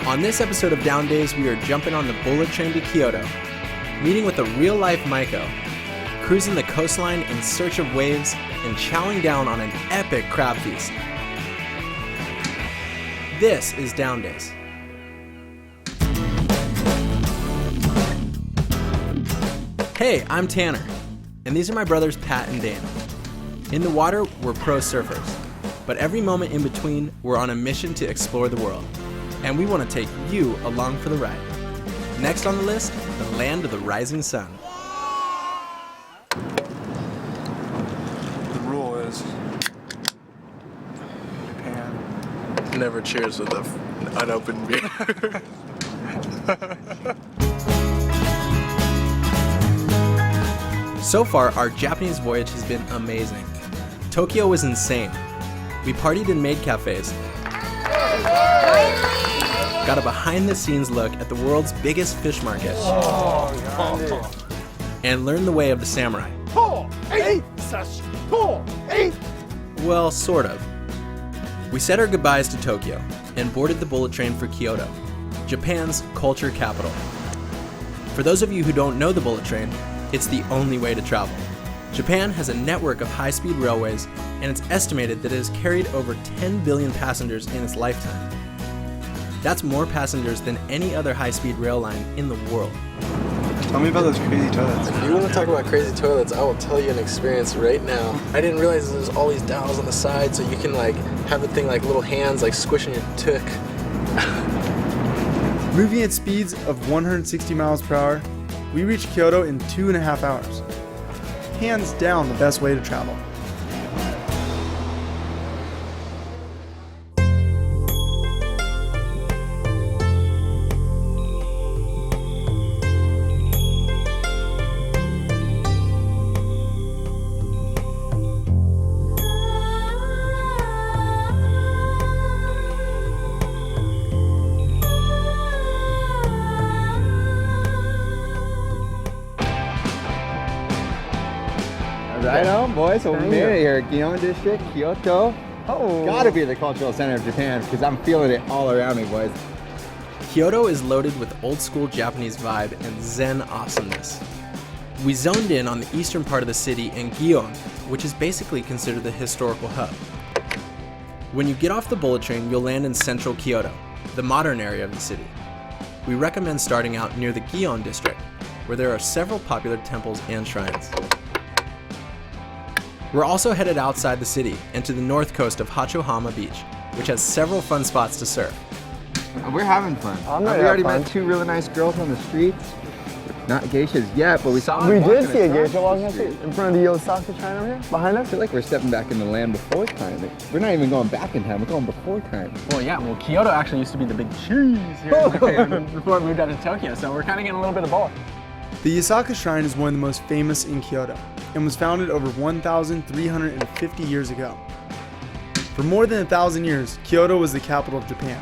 On this episode of Down Days, we are jumping on the bullet train to Kyoto, meeting with a real-life Maiko, cruising the coastline in search of waves, and chowing down on an epic crab feast. This is Down Days. Hey, I'm Tanner, and these are my brothers Pat and Dan. In the water, we're pro surfers, but every moment in between, we're on a mission to explore the world. And we want to take you along for the ride. Next on the list, the land of the rising sun. The rule is Japan never cheers with an unopened beer. So far, our Japanese voyage has been amazing. Tokyo was insane. We partied in maid cafes, got a behind-the-scenes look at the world's biggest fish market, and learned the way of the samurai. Well, sort of. We said our goodbyes to Tokyo and boarded the bullet train for Kyoto, Japan's culture capital. For those of you who don't know the bullet train, it's the only way to travel. Japan has a network of high-speed railways, and it's estimated that it has carried over 10 billion passengers in its lifetime. That's more passengers than any other high-speed rail line in the world. Tell me about those crazy toilets. If you want to talk about crazy toilets, I will tell you an experience right now. I didn't realize there's all these dowels on the side, so you can have the thing like little hands squishing your took. Moving at speeds of 160 miles per hour, we reached Kyoto in 2.5 hours. Hands down the best way to travel. Right on, boys. So we made it here at Gion District, Kyoto. Oh, gotta be the cultural center of Japan because I'm feeling it all around me, boys. Kyoto is loaded with old-school Japanese vibe and Zen awesomeness. We zoned in on the eastern part of the city in Gion, which is basically considered the historical hub. When you get off the bullet train, you'll land in central Kyoto, the modern area of the city. We recommend starting out near the Gion District, where there are several popular temples and shrines. We're also headed outside the city and to the north coast of Hachohama Beach, which has several fun spots to surf. We're having fun. We already met two really nice girls on the streets. Not geishas yet, but we saw them. We did see a geisha walking in front of the Osaka shrine over here, behind us. I feel like we're stepping back in the land before time. We're not even going back in time, we're going before time. Well, Kyoto actually used to be the big cheese here in Japan before it moved out to Tokyo, so we're kind of getting a little bit of both. The Osaka Shrine is one of the most famous in Kyoto and was founded over 1,350 years ago. For more than 1,000 years, Kyoto was the capital of Japan.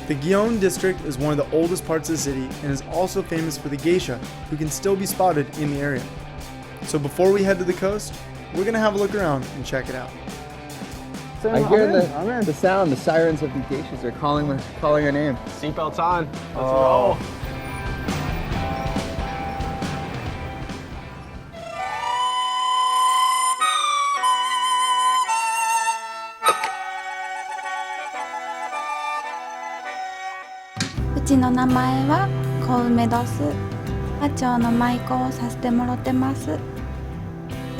The Gion District is one of the oldest parts of the city and is also famous for the geisha, who can still be spotted in the area. So before we head to the coast, we're going to have a look around and check it out. I hear the sound, the sirens of the geishas are calling our name. Seatbelts on. Let's roll. A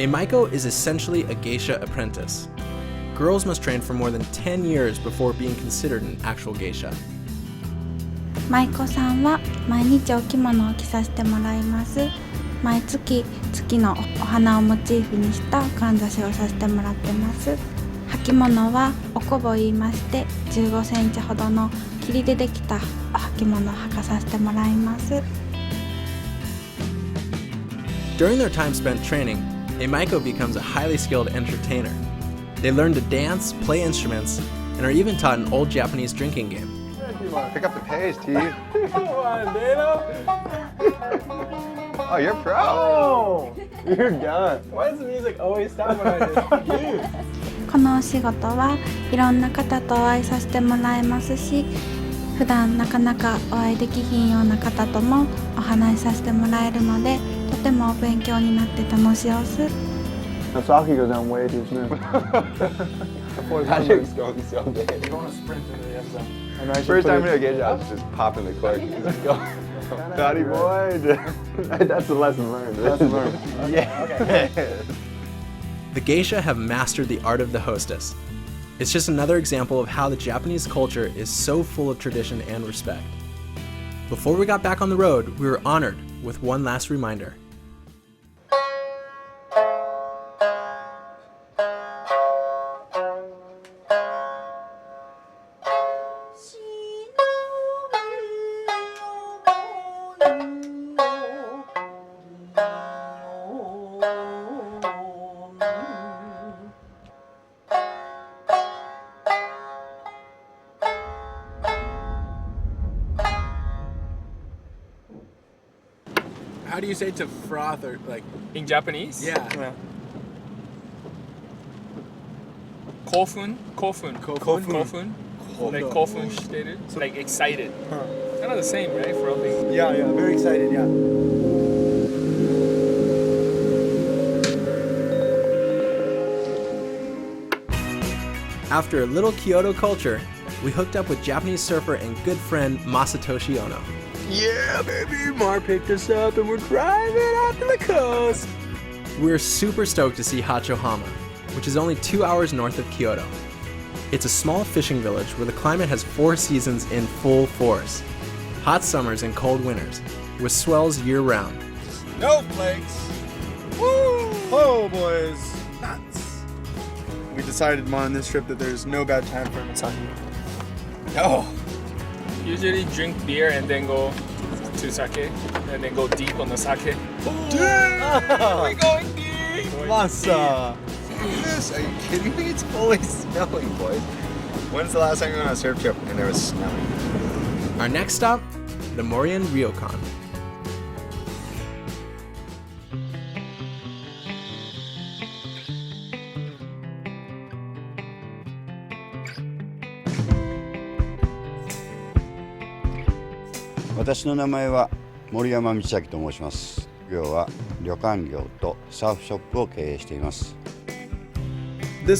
Maiko is essentially a geisha apprentice. Girls must train for more than 10 years before being considered an actual geisha. 舞妓さんは毎日お着物を着させてもらいます。毎月月のお花をモチーフにしたかんざしをさせてもらってます。履物はおこぼ言いまして15センチほどの霧でできた履物を履かさせてもらいます。 During their time spent training, a Maiko becomes a highly skilled entertainer. They learn to dance, play instruments, and are even taught an old Japanese drinking game. Pick up the pace, T. Come on, Dano. Oh, you're pro. Oh, you're done. Why does the music always stop when I just このお仕事はいろんな方とお会いさせてもらえますし、普段なかなかお会いできひんような方ともお話しさせてもらえるので、とても勉強になって楽しいです。Saki goes down way too soon. Patrick's going so big. You're going to sprint into the end zone. First time in a Geisha, I was just popping the cork. Just go. Howdy, boy. That's a lesson learned. Lesson learned. Yeah. The Geisha have mastered the art of the hostess. It's just another example of how the Japanese culture is so full of tradition and respect. Before we got back on the road, we were honored with one last reminder. How do you say to froth or like? In Japanese? Yeah. Kofun. Like kofun shiteru. Like excited. Kind of the same, right? Frothing. Yeah, very excited, yeah. After a little Kyoto culture, we hooked up with Japanese surfer and good friend Masatoshi Ohno. Yeah, baby. Mar picked us up and we're driving out to the coast. We're super stoked to see Hachohama, which is only 2 hours north of Kyoto. It's a small fishing village where the climate has 4 seasons in full force. Hot summers and cold winters, with swells year-round. Snowflakes. Woo! Oh, boys. Nuts. We decided on this trip that there's no bad time for an sake. No. Usually drink beer and then go to sake. And then go deep on the sake. We're going deep. Masa. Look at this. Are you kidding me? It's fully snowing, boys. When's the last time you went on a surf trip and there was snow? Our next stop, the Morian Ryokan. This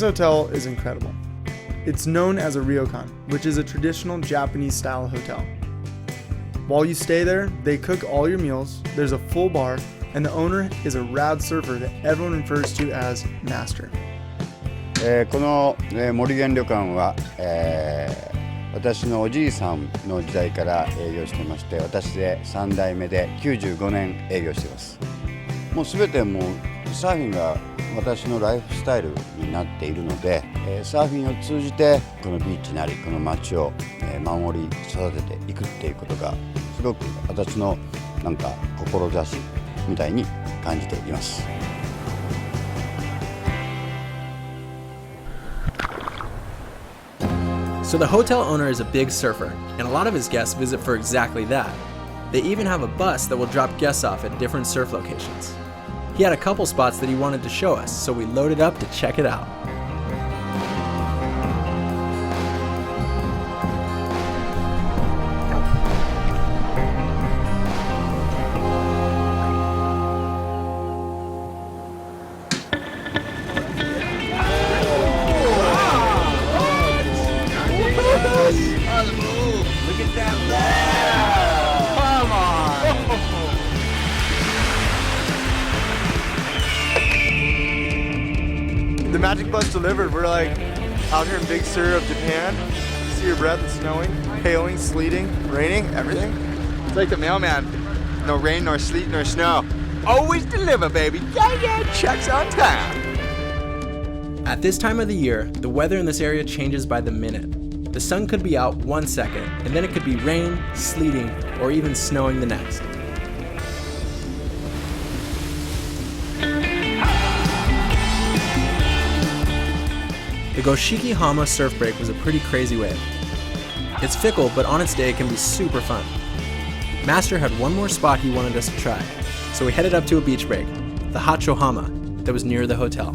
hotel is incredible. It's known as a ryokan, which is a traditional Japanese-style hotel. While you stay there, they cook all your meals, there's a full bar, and the owner is a rad surfer that everyone refers to as Master. この森源旅館は、私のおじいさんの時代から営業してまして、私で3代目で95年営業しています。もうすべてもうサーフィンが私のライフスタイルになっているので、サーフィンを通じてこのビーチなりこの街を守り育てていくっていうことがすごく私のなんか志みたいに感じています。So the hotel owner is a big surfer, and a lot of his guests visit for exactly that. They even have a bus that will drop guests off at different surf locations. He had a couple spots that he wanted to show us, so we loaded up to check it out. The magic bus delivered. We're like out here in Big Sur of Japan. You see your breath, it's snowing, hailing, sleeting, raining, everything. It's like the mailman. No rain, nor sleet, nor snow. Always deliver, baby. Yeah, checks on time. At this time of the year, the weather in this area changes by the minute. The sun could be out 1 second, and then it could be rain, sleeting, or even snowing the next. The Goshiki-hama surf break was a pretty crazy wave. It's fickle, but on its day it can be super fun. Master had one more spot he wanted us to try, so we headed up to a beach break, the Hachohama, that was near the hotel.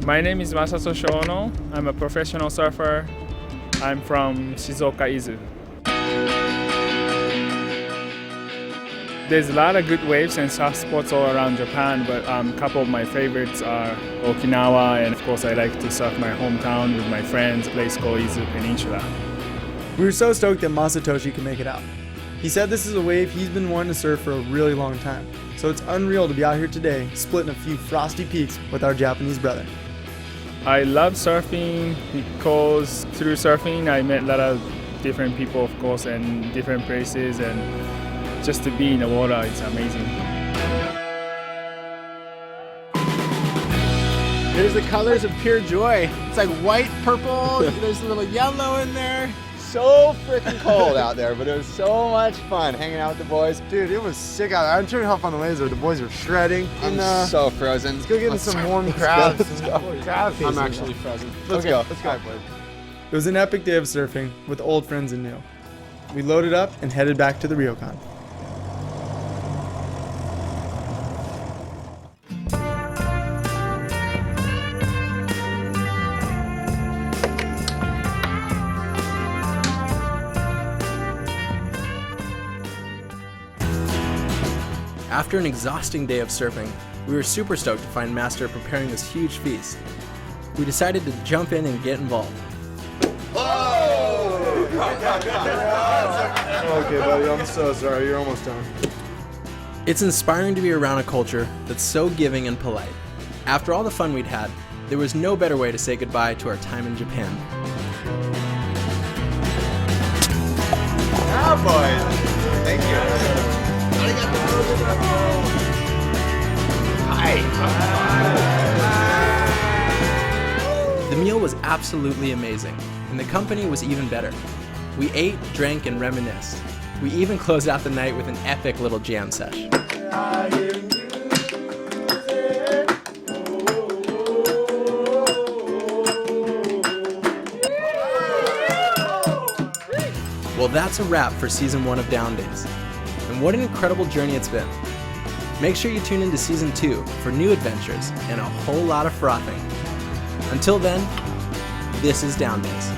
My name is Masatoshi Ohno. I'm a professional surfer I'm from Shizuoka Izu. There's a lot of good waves and surf spots all around Japan, but a couple of my favorites are Okinawa, and of course I like to surf my hometown with my friends, a place called Izu Peninsula. We were so stoked that Masatoshi could make it out. He said this is a wave he's been wanting to surf for a really long time, so it's unreal to be out here today splitting a few frosty peaks with our Japanese brother. I love surfing because through surfing I met a lot of different people, of course, and different places, and just to be in the water, it's amazing. Here's the colors of pure joy. It's like white, purple, there's a little yellow in there. So freaking cold out there, but it was so much fun hanging out with the boys. Dude, it was sick out there. I'm trying to hop on the waves there. The boys are shredding. I'm so frozen. Let's go get in some warm crabs. I'm actually frozen. Let's go. It was an epic day of surfing with old friends and new. We loaded up and headed back to the Ryokan. After an exhausting day of surfing, we were super stoked to find Master preparing this huge feast. We decided to jump in and get involved. Okay, buddy, I'm so sorry. You're almost done. It's inspiring to be around a culture that's so giving and polite. After all the fun we'd had, there was no better way to say goodbye to our time in Japan. Ah, boys. Thank you. The meal was absolutely amazing, and the company was even better. We ate, drank, and reminisced. We even closed out the night with an epic little jam session. Well, that's a wrap for Season 1 of Down Days. And what an incredible journey it's been. Make sure you tune into Season 2 for new adventures and a whole lot of frothing. Until then, this is Down Days.